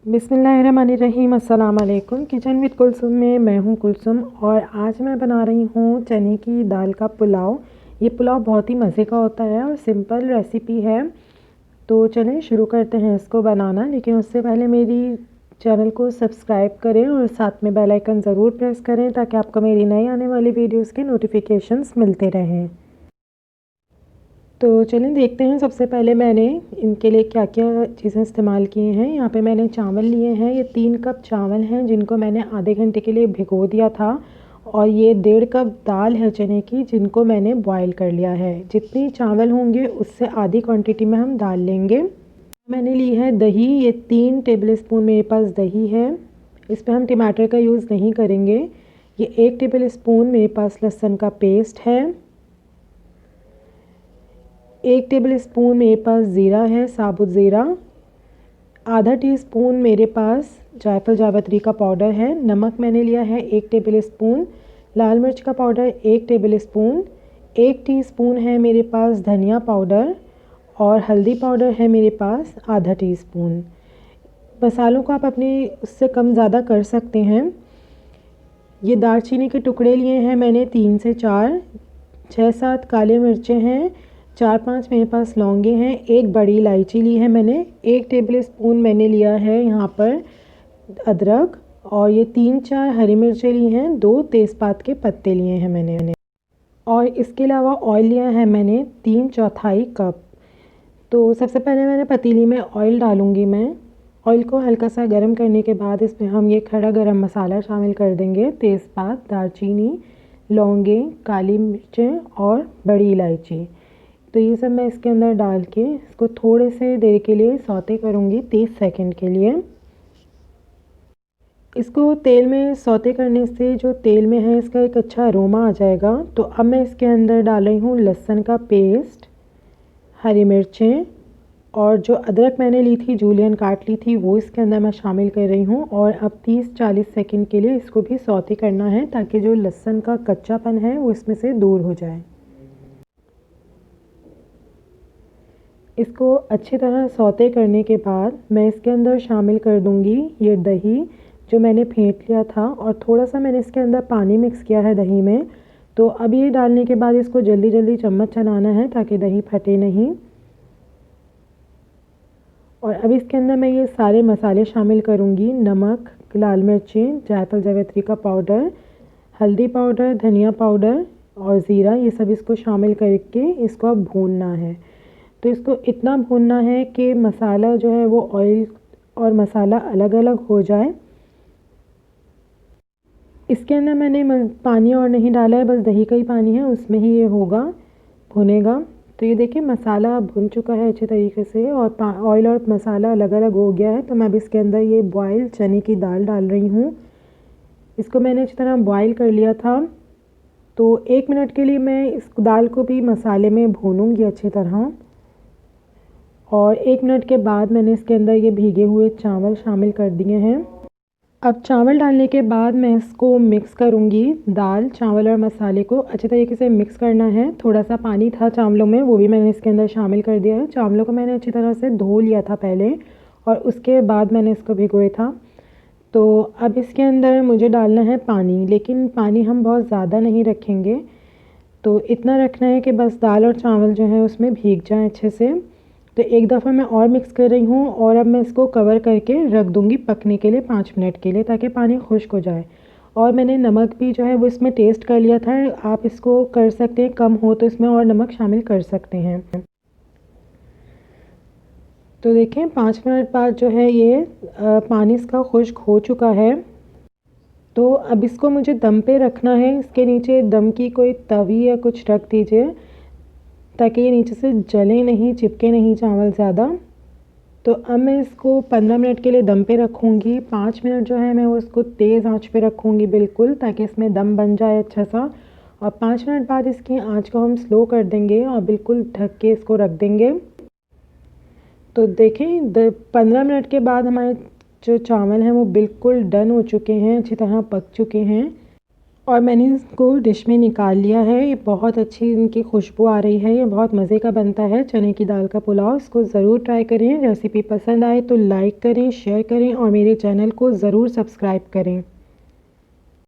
बिस्मिल्लाहिर्रहमानिर्रहीम। अस्सलाम वालेकुम। किचन विद कुलसुम में मैं हूँ कुलसुम और आज मैं बना रही हूँ चने की दाल का पुलाव। ये पुलाव बहुत ही मज़े का होता है और सिंपल रेसिपी है। तो चलें शुरू करते हैं इसको बनाना, लेकिन उससे पहले मेरी चैनल को सब्सक्राइब करें और साथ में बेल आइकन ज़रूर प्रेस करें ताकि आपको मेरी नई आने वाली वीडियोज़ के नोटिफिकेशंस मिलते रहें। तो चलें देखते हैं। सबसे पहले मैंने इनके लिए क्या क्या चीज़ें इस्तेमाल किए हैं। यहाँ पे मैंने चावल लिए हैं, ये 3 कप चावल हैं जिनको मैंने आधे घंटे के लिए भिगो दिया था। और ये 1.5 कप दाल है चने की जिनको मैंने बॉईल कर लिया है। जितनी चावल होंगे उससे आधी क्वांटिटी में हम दाल लेंगे। मैंने ली है दही, ये 3 टेबल स्पून मेरे पास दही है। इस पर हम टमाटर का यूज़ नहीं करेंगे। ये 1 टेबल स्पून मेरे पास लहसुन का पेस्ट है। 1 टेबल स्पून मेरे पास ज़ीरा है, साबुत ज़ीरा। आधा टीस्पून मेरे पास जायफल जावित्री का पाउडर है। नमक मैंने लिया है 1 टेबल स्पून। लाल मिर्च का पाउडर 1 टेबल स्पून। 1 टीस्पून है मेरे पास धनिया पाउडर और हल्दी पाउडर है मेरे पास आधा टीस्पून। मसालों को आप अपने उससे कम ज़्यादा कर सकते हैं। ये दालचीनी के टुकड़े लिए हैं मैंने 3 से 4। 6-7 काले मिर्चें हैं। 4-5 मेरे पास लौंगे हैं। 1 बड़ी इलायची ली है मैंने। 1 टेबल स्पून मैंने लिया है यहाँ पर अदरक और ये 3-4 हरी मिर्चें ली हैं। 2 तेज़पात के पत्ते लिए हैं मैंने। और इसके अलावा ऑयल लिया है मैंने 3/4 कप। तो सबसे पहले मैंने पतीली में ऑयल डालूँगी मैं। ऑयल को हल्का सा गर्म करने के बाद इसमें हम ये खड़ा गरम मसाला शामिल कर देंगे। तेज़पात, दालचीनी, लौंगे, काली मिर्चें और बड़ी इलायची। तो ये सब मैं इसके अंदर डाल के इसको थोड़े से देर के लिए सौते करूँगी, 30 सेकंड के लिए। इसको तेल में सौते करने से जो तेल में है इसका एक अच्छा अरोमा आ जाएगा। तो अब मैं इसके अंदर डाल रही हूँ लहसुन का पेस्ट, हरी मिर्चें और जो अदरक मैंने ली थी, जूलियन काट ली थी, वो इसके अंदर मैं शामिल कर रही हूँ। और अब 30-40 सेकंड के लिए इसको भी सौते करना है ताकि जो लहसुन का कच्चापन है वो इसमें से दूर हो जाए। इसको अच्छी तरह सौते करने के बाद मैं इसके अंदर शामिल कर दूंगी ये दही जो मैंने फेंट लिया था और थोड़ा सा मैंने इसके अंदर पानी मिक्स किया है दही में। तो अब ये डालने के बाद इसको जल्दी जल्दी चम्मच चलाना है ताकि दही फटे नहीं। और अब इसके अंदर मैं ये सारे मसाले शामिल करूँगी। नमक, लाल मिर्चें, जायफल जावित्री का पाउडर, हल्दी पाउडर, धनिया पाउडर और ज़ीरा, ये सब इसको शामिल करके इसको अब भूनना है। तो इसको इतना भूनना है कि मसाला जो है वो ऑयल और मसाला अलग अलग हो जाए। इसके अंदर मैंने पानी और नहीं डाला है, बस दही का ही पानी है, उसमें ही ये होगा, भुनेगा। तो ये देखिए मसाला भुन चुका है अच्छे तरीके से और ऑयल और मसाला अलग अलग हो गया है। तो मैं अब इसके अंदर ये बॉयल चने की दाल डाल रही हूँ। इसको मैंने अच्छी तरह बॉयल कर लिया था। तो 1 मिनट के लिए मैं इस दाल को भी मसाले में भूनूंगी अच्छी तरह। और 1 मिनट के बाद मैंने इसके अंदर ये भीगे हुए चावल शामिल कर दिए हैं। अब चावल डालने के बाद मैं इसको मिक्स करूँगी। दाल, चावल और मसाले को अच्छे तरीके से मिक्स करना है। थोड़ा सा पानी था चावलों में, वो भी मैंने इसके अंदर शामिल कर दिया है। चावलों को मैंने अच्छी तरह से धो लिया था पहले और उसके बाद मैंने इसको भिगोया था। तो अब इसके अंदर मुझे डालना है पानी, लेकिन पानी हम बहुत ज़्यादा नहीं रखेंगे। तो इतना रखना है कि बस दाल और चावल जो है उसमें भीग जाएँ अच्छे से। तो एक दफ़ा मैं और मिक्स कर रही हूँ और अब मैं इसको कवर करके रख दूँगी पकने के लिए 5 मिनट के लिए ताकि पानी खुश्क हो जाए। और मैंने नमक भी जो है वो इसमें टेस्ट कर लिया था। आप इसको कर सकते हैं, कम हो तो इसमें और नमक शामिल कर सकते हैं। तो देखें 5 मिनट बाद जो है ये पानी इसका खुश्क हो चुका है। तो अब इसको मुझे दम पे रखना है। इसके नीचे दम की कोई तवी या कुछ रख दीजिए ताकि ये नीचे से जले नहीं, चिपके नहीं चावल ज़्यादा। तो अब मैं इसको 15 मिनट के लिए दम पे रखूँगी। 5 मिनट जो है मैं वो इसको तेज़ आंच पे रखूँगी बिल्कुल, ताकि इसमें दम बन जाए अच्छा सा। और 5 मिनट बाद इसकी आंच को हम स्लो कर देंगे और बिल्कुल ढक के इसको रख देंगे। तो देखें 15 मिनट के बाद हमारे जो चावल हैं वो बिल्कुल डन हो चुके हैं, अच्छी तरह पक चुके हैं। और मैंने इसको डिश में निकाल लिया है। ये बहुत अच्छी इनकी खुशबू आ रही है। ये बहुत मज़े का बनता है चने की दाल का पुलाव। इसको ज़रूर ट्राई करें। रेसिपी पसंद आए तो लाइक करें, शेयर करें और मेरे चैनल को ज़रूर सब्सक्राइब करें।